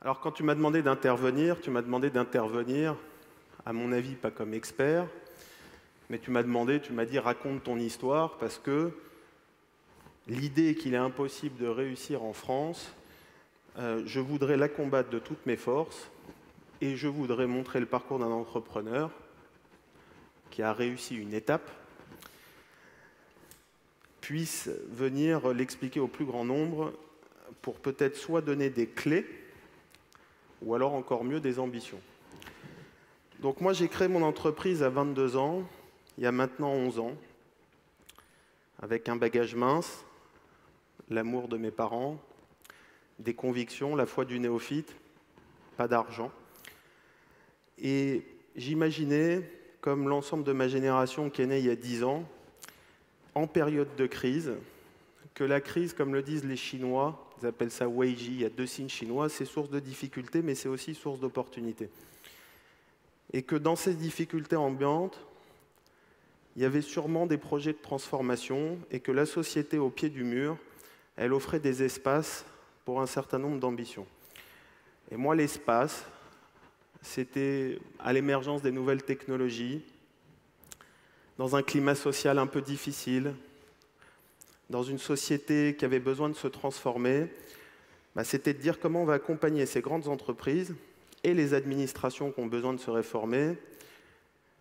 Alors, quand tu m'as demandé d'intervenir, à mon avis, pas comme expert, mais tu m'as dit raconte ton histoire, parce que l'idée qu'il est impossible de réussir en France, je voudrais la combattre de toutes mes forces, et je voudrais montrer le parcours d'un entrepreneur qui a réussi une étape, puisse venir l'expliquer au plus grand nombre pour peut-être soit donner des clés, ou alors encore mieux des ambitions. Donc moi j'ai créé mon entreprise à 22 ans, il y a maintenant 11 ans, avec un bagage mince, l'amour de mes parents, des convictions, la foi du néophyte, pas d'argent. Et j'imaginais, comme l'ensemble de ma génération qui est née il y a 10 ans, en période de crise, que la crise, comme le disent les Chinois, ils appellent ça Weiji, il y a deux signes chinois, c'est source de difficultés, mais c'est aussi source d'opportunités. Et que dans ces difficultés ambiantes, il y avait sûrement des projets de transformation et que la société au pied du mur, elle offrait des espaces pour un certain nombre d'ambitions. Et moi, l'espace, c'était à l'émergence des nouvelles technologies, dans un climat social un peu difficile, dans une société qui avait besoin de se transformer, c'était de dire comment on va accompagner ces grandes entreprises et les administrations qui ont besoin de se réformer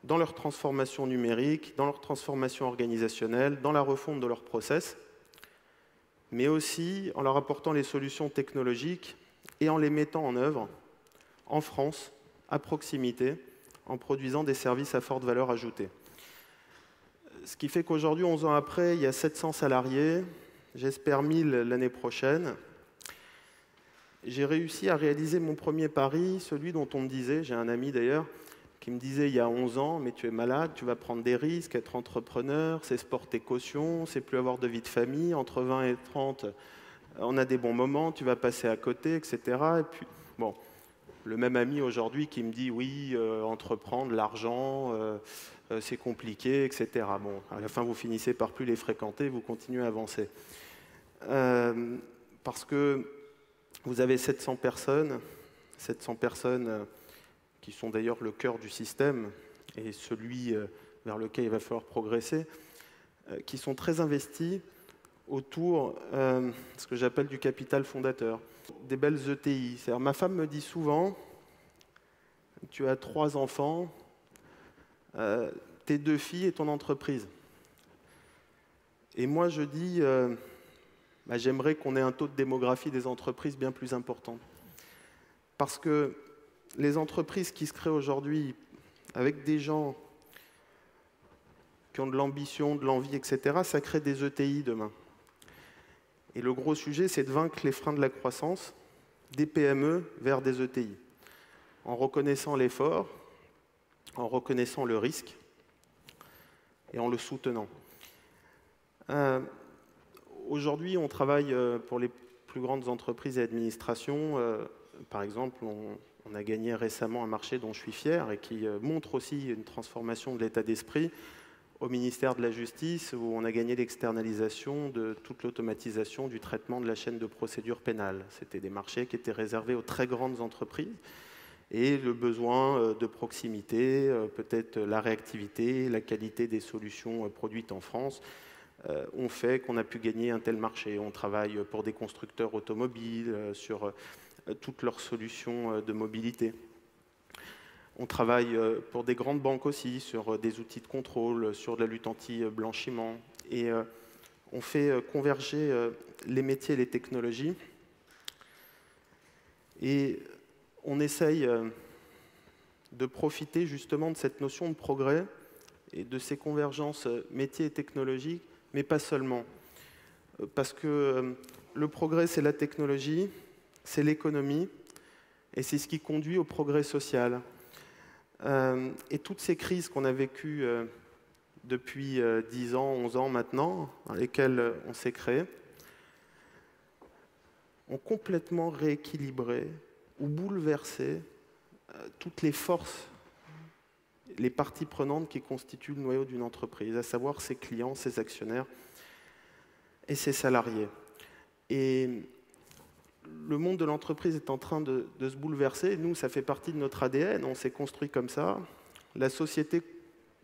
dans leur transformation numérique, dans leur transformation organisationnelle, dans la refonte de leurs process, mais aussi en leur apportant les solutions technologiques et en les mettant en œuvre en France, à proximité, en produisant des services à forte valeur ajoutée. Ce qui fait qu'aujourd'hui, 11 ans après, il y a 700 salariés, j'espère 1000 l'année prochaine. J'ai réussi à réaliser mon premier pari, celui dont on me disait, j'ai un ami d'ailleurs, qui me disait il y a 11 ans, mais tu es malade, tu vas prendre des risques, être entrepreneur, c'est se porter caution, c'est plus avoir de vie de famille, entre 20 et 30, on a des bons moments, tu vas passer à côté, etc. Et puis, bon, le même ami aujourd'hui qui me dit oui, entreprendre, l'argent, c'est compliqué, etc. Bon, à la fin, vous finissez par plus les fréquenter, vous continuez à avancer. Parce que vous avez 700 personnes qui sont d'ailleurs le cœur du système et celui vers lequel il va falloir progresser, qui sont très investis autour de ce que j'appelle du capital fondateur, des belles ETI. Ma femme me dit souvent, tu as 3 enfants, tes 2 filles et ton entreprise. Et moi je dis, j'aimerais qu'on ait un taux de démographie des entreprises bien plus important. Parce que les entreprises qui se créent aujourd'hui avec des gens qui ont de l'ambition, de l'envie, etc., ça crée des ETI demain. Et le gros sujet, c'est de vaincre les freins de la croissance des PME vers des ETI, en reconnaissant l'effort, en reconnaissant le risque et en le soutenant. Aujourd'hui, on travaille pour les plus grandes entreprises et administrations. Par exemple, on a gagné récemment un marché dont je suis fier et qui montre aussi une transformation de l'état d'esprit au ministère de la Justice, où on a gagné l'externalisation de toute l'automatisation du traitement de la chaîne de procédure pénale. C'était des marchés qui étaient réservés aux très grandes entreprises. Et le besoin de proximité, peut-être la réactivité, la qualité des solutions produites en France, ont fait qu'on a pu gagner un tel marché. On travaille pour des constructeurs automobiles, sur toutes leurs solutions de mobilité. On travaille pour des grandes banques aussi, sur des outils de contrôle, sur de la lutte anti-blanchiment. Et on fait converger les métiers et les technologies. Et on essaye de profiter justement de cette notion de progrès et de ces convergences métiers et technologies, mais pas seulement. Parce que le progrès, c'est la technologie, c'est l'économie, et c'est ce qui conduit au progrès social. Et toutes ces crises qu'on a vécues depuis 10 ans, 11 ans maintenant, dans lesquelles on s'est créé, ont complètement rééquilibré ou bouleversé toutes les forces, les parties prenantes qui constituent le noyau d'une entreprise, à savoir ses clients, ses actionnaires et ses salariés. Et le monde de l'entreprise est en train de se bouleverser. Nous, ça fait partie de notre ADN, on s'est construit comme ça. La société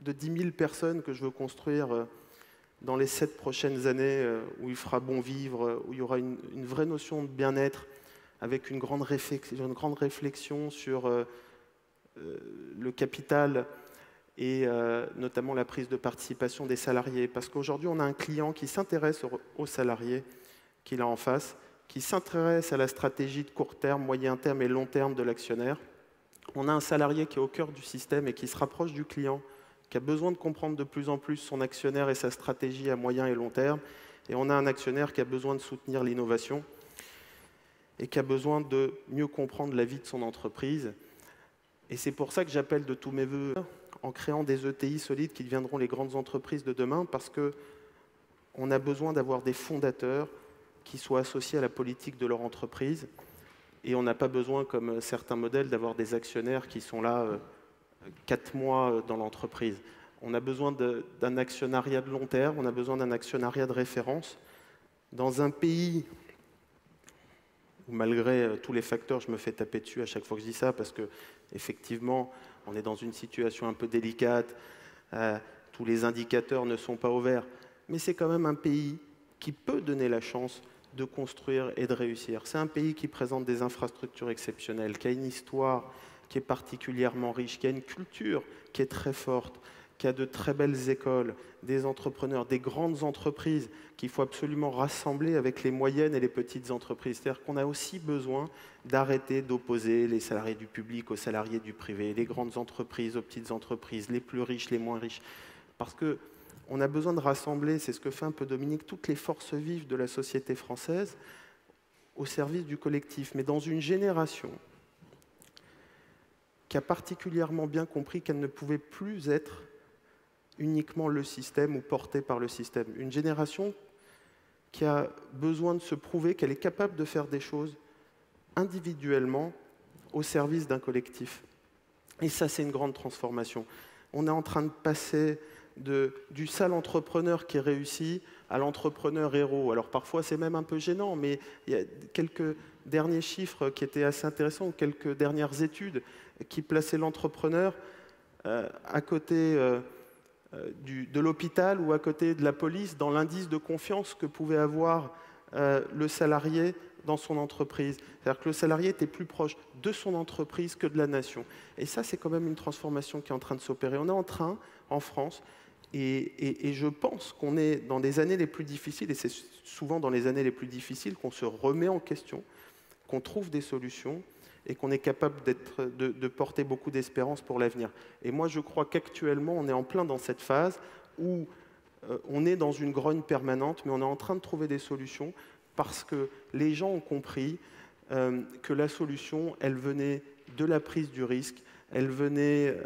de 10 000 personnes que je veux construire dans les 7 prochaines années, où il fera bon vivre, où il y aura une vraie notion de bien-être, avec une grande réflexion sur le capital et notamment la prise de participation des salariés. Parce qu'aujourd'hui, on a un client qui s'intéresse aux salariés qu'il a en face, qui s'intéresse à la stratégie de court terme, moyen terme et long terme de l'actionnaire. On a un salarié qui est au cœur du système et qui se rapproche du client, qui a besoin de comprendre de plus en plus son actionnaire et sa stratégie à moyen et long terme. Et on a un actionnaire qui a besoin de soutenir l'innovation et qui a besoin de mieux comprendre la vie de son entreprise. Et c'est pour ça que j'appelle de tous mes voeux, en créant des ETI solides qui deviendront les grandes entreprises de demain, parce qu'on a besoin d'avoir des fondateurs qui soient associés à la politique de leur entreprise. Et on n'a pas besoin, comme certains modèles, d'avoir des actionnaires qui sont là 4 mois dans l'entreprise. On a besoin d'un actionnariat de long terme, on a besoin d'un actionnariat de référence. Dans un pays où, malgré tous les facteurs, je me fais taper dessus à chaque fois que je dis ça, parce qu'effectivement, on est dans une situation un peu délicate, tous les indicateurs ne sont pas au vert, mais c'est quand même un pays qui peut donner la chance de construire et de réussir. C'est un pays qui présente des infrastructures exceptionnelles, qui a une histoire qui est particulièrement riche, qui a une culture qui est très forte, qui a de très belles écoles, des entrepreneurs, des grandes entreprises qu'il faut absolument rassembler avec les moyennes et les petites entreprises. C'est-à-dire qu'on a aussi besoin d'arrêter d'opposer les salariés du public aux salariés du privé, les grandes entreprises aux petites entreprises, les plus riches, les moins riches. Parce qu'on a besoin de rassembler, c'est ce que fait un peu Dominique, toutes les forces vives de la société française au service du collectif. Mais dans une génération qui a particulièrement bien compris qu'elle ne pouvait plus être uniquement le système ou portée par le système. Une génération qui a besoin de se prouver qu'elle est capable de faire des choses individuellement au service d'un collectif. Et ça, c'est une grande transformation. On est en train de passer du sale entrepreneur qui réussit à l'entrepreneur héros. Alors parfois, c'est même un peu gênant, mais il y a quelques derniers chiffres qui étaient assez intéressants, ou quelques dernières études qui plaçaient l'entrepreneur à côté de l'hôpital ou à côté de la police dans l'indice de confiance que pouvait avoir le salarié dans son entreprise. C'est-à-dire que le salarié était plus proche de son entreprise que de la nation. Et ça, c'est quand même une transformation qui est en train de s'opérer. On est en train, en France, et je pense qu'on est dans des années les plus difficiles, et c'est souvent dans les années les plus difficiles qu'on se remet en question, qu'on trouve des solutions, et qu'on est capable de porter beaucoup d'espérance pour l'avenir. Et moi, je crois qu'actuellement, on est en plein dans cette phase où on est dans une grogne permanente, mais on est en train de trouver des solutions parce que les gens ont compris que la solution, elle venait de la prise du risque, elle venait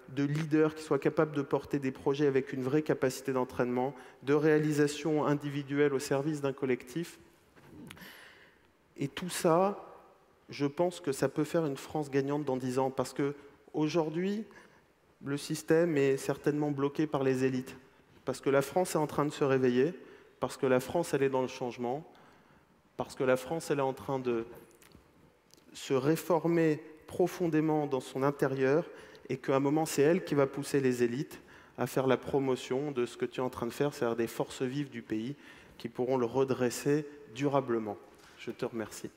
de leaders qui soient capables de porter des projets avec une vraie capacité d'entraînement, de réalisation individuelle au service d'un collectif. Et tout ça, je pense que ça peut faire une France gagnante dans 10 ans, parce qu'aujourd'hui, le système est certainement bloqué par les élites, parce que la France est en train de se réveiller, parce que la France, elle est dans le changement, parce que la France, elle est en train de se réformer profondément dans son intérieur, et qu'à un moment, c'est elle qui va pousser les élites à faire la promotion de ce que tu es en train de faire, c'est-à-dire des forces vives du pays qui pourront le redresser durablement. Je te remercie.